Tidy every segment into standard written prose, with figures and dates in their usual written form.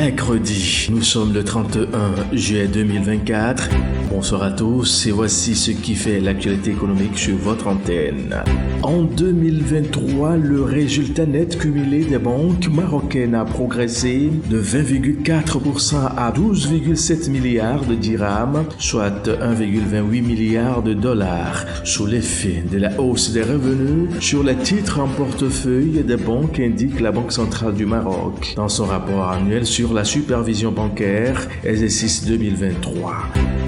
Mercredi, nous sommes le 31 juillet 2024. Bonsoir à tous et voici ce qui fait l'actualité économique sur votre antenne. En 2023, le résultat net cumulé des banques marocaines a progressé de 20,4% à 12,7 milliards de dirhams, soit 1,28 milliard de dollars, sous l'effet de la hausse des revenus sur les titres en portefeuille des banques, indique la Banque centrale du Maroc dans son rapport annuel sur la supervision bancaire exercice 2023.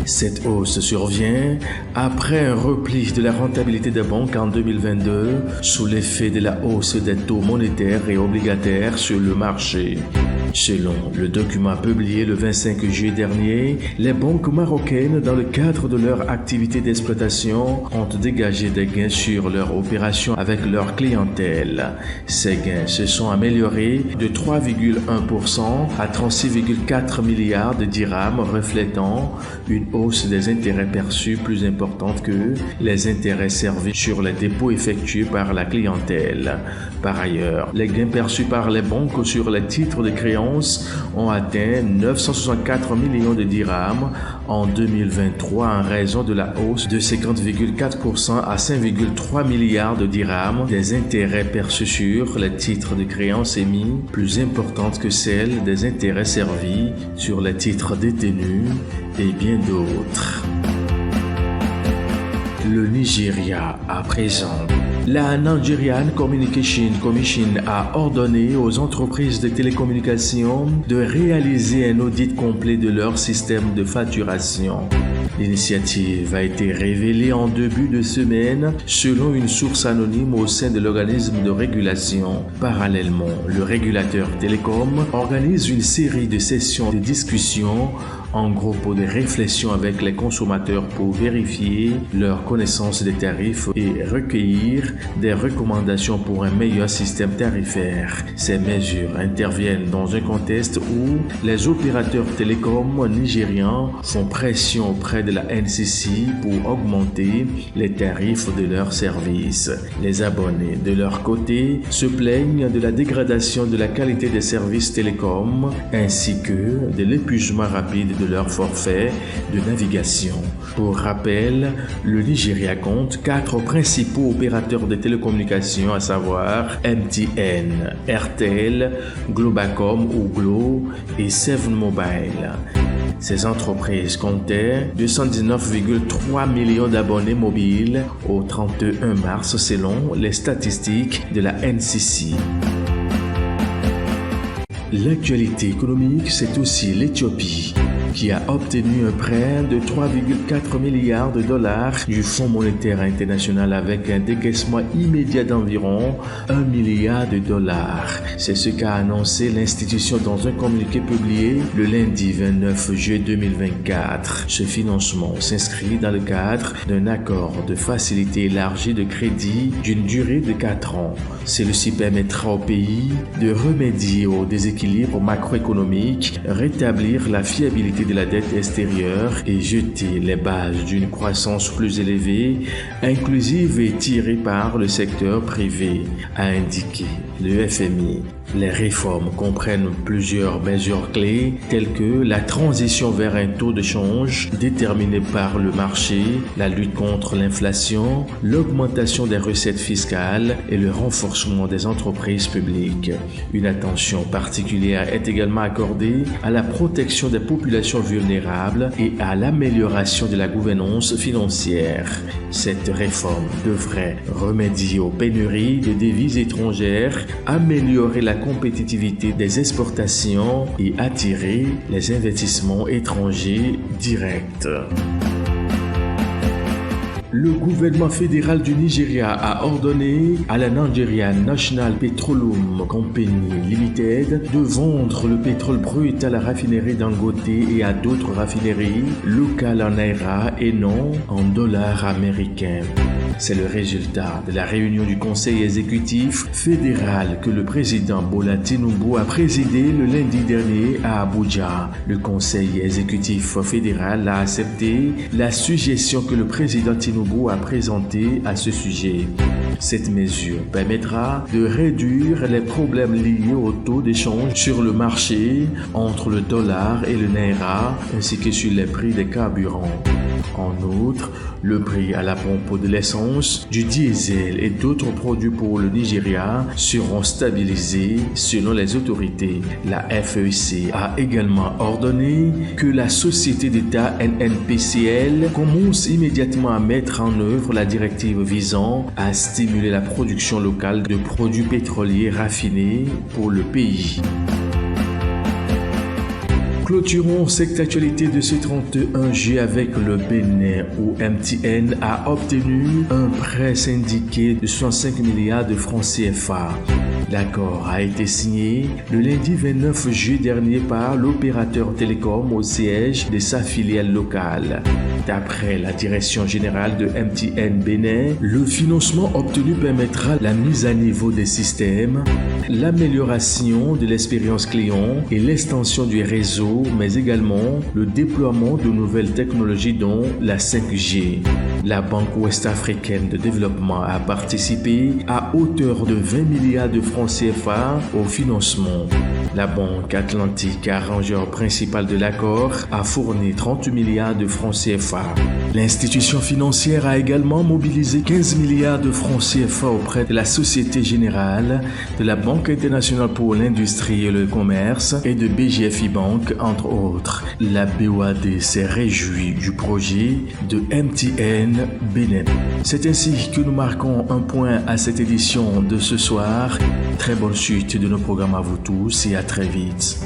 Cette hausse survient après un repli de la rentabilité des banques en 2022 sous l'effet de la hausse des taux monétaires et obligataires sur le marché. Selon le document publié le 25 juillet dernier, les banques marocaines, dans le cadre de leur activité d'exploitation, ont dégagé des gains sur leurs opérations avec leur clientèle. Ces gains se sont améliorés de 3,1% à 36,4 milliards de dirhams, reflétant une hausse des intérêts perçus plus importante que les intérêts servis sur les dépôts effectués par la clientèle. Par ailleurs, les gains perçus par les banques sur les titres de créance ont atteint 964 millions de dirhams en 2023 en raison de la hausse de 50,4% à 5,3 milliards de dirhams des intérêts perçus sur les titres de créance émis, plus importante que celle des intérêts servis sur les titres détenus et bien d'autres. Le Nigeria à présent. La Nigerian Communication Commission a ordonné aux entreprises de télécommunications de réaliser un audit complet de leur système de facturation. L'initiative a été révélée en début de semaine selon une source anonyme au sein de l'organisme de régulation. Parallèlement, le régulateur télécom organise une série de sessions de discussion en groupe de réflexion avec les consommateurs pour vérifier leur connaissance des tarifs et recueillir des recommandations pour un meilleur système tarifaire. Ces mesures interviennent dans un contexte où les opérateurs télécoms nigérians font pression auprès de la NCC pour augmenter les tarifs de leurs services. Les abonnés, de leur côté, se plaignent de la dégradation de la qualité des services télécoms ainsi que de l'épuisement rapide de leur forfait de navigation. Pour rappel, le Nigeria compte 4 principaux opérateurs de télécommunications, à savoir MTN, Airtel, Globacom ou Glo et Seven Mobile. Ces entreprises comptaient 219,3 millions d'abonnés mobiles au 31 mars selon les statistiques de la NCC. L'actualité économique, c'est aussi l'Éthiopie qui a obtenu un prêt de 3,4 milliards de dollars du Fonds monétaire international avec un décaissement immédiat d'environ 1 milliard de dollars. C'est ce qu'a annoncé l'institution dans un communiqué publié le lundi 29 juillet 2024. Ce financement s'inscrit dans le cadre d'un accord de facilité élargie de crédit d'une durée de 4 ans. Celui-ci permettra au pays de remédier au déséquilibre macroéconomique, rétablir la fiabilité de la dette extérieure et jeter les bases d'une croissance plus élevée, inclusive et tirée par le secteur privé, a indiqué le FMI. Les réformes comprennent plusieurs mesures clés telles que la transition vers un taux de change déterminé par le marché, la lutte contre l'inflation, l'augmentation des recettes fiscales et le renforcement des entreprises publiques. Une attention particulière est également accordée à la protection des populations vulnérables et à l'amélioration de la gouvernance financière. Cette réforme devrait remédier aux pénuries de devises étrangères, améliorer la compétitivité des exportations et attirer les investissements étrangers directs. Le gouvernement fédéral du Nigeria a ordonné à la Nigerian National Petroleum Company Limited de vendre le pétrole brut à la raffinerie Dangote et à d'autres raffineries locales en naira et non en dollars américains. C'est le résultat de la réunion du Conseil exécutif fédéral que le président Bola Tinubu a présidé le lundi dernier à Abuja. Le Conseil exécutif fédéral a accepté la suggestion que le président Tinubu a présentée à ce sujet. Cette mesure permettra de réduire les problèmes liés au taux d'échange sur le marché entre le dollar et le naira, ainsi que sur les prix des carburants. En outre, le prix à la pompe de l'essence, du diesel et d'autres produits pour le Nigeria seront stabilisés selon les autorités. La FEC a également ordonné que la société d'État NNPCL commence immédiatement à mettre en œuvre la directive visant à stimuler la production locale de produits pétroliers raffinés pour le pays. Clôturons cette actualité de ce 31 juillet avec le Bénin où MTN a obtenu un prêt syndiqué de 65 milliards de francs CFA. L'accord a été signé le lundi 29 juillet dernier par l'opérateur télécom au siège de sa filiale locale. D'après la direction générale de MTN Bénin, le financement obtenu permettra la mise à niveau des systèmes, l'amélioration de l'expérience client et l'extension du réseau, mais également le déploiement de nouvelles technologies dont la 5G. La Banque ouest-africaine de développement a participé à hauteur de 20 milliards de francs CFA au financement. La Banque Atlantique, arrangeur principal de l'accord, a fourni 30 milliards de francs CFA. L'institution financière a également mobilisé 15 milliards de francs CFA auprès de la Société Générale, de la Banque internationale pour l'industrie et le commerce et de BGFI Bank, entre autres. La BOAD s'est réjouie du projet de MTN Bénin. C'est ainsi que nous marquons un point à cette édition de ce soir. Très bonne suite de nos programmes à vous tous et à très vite.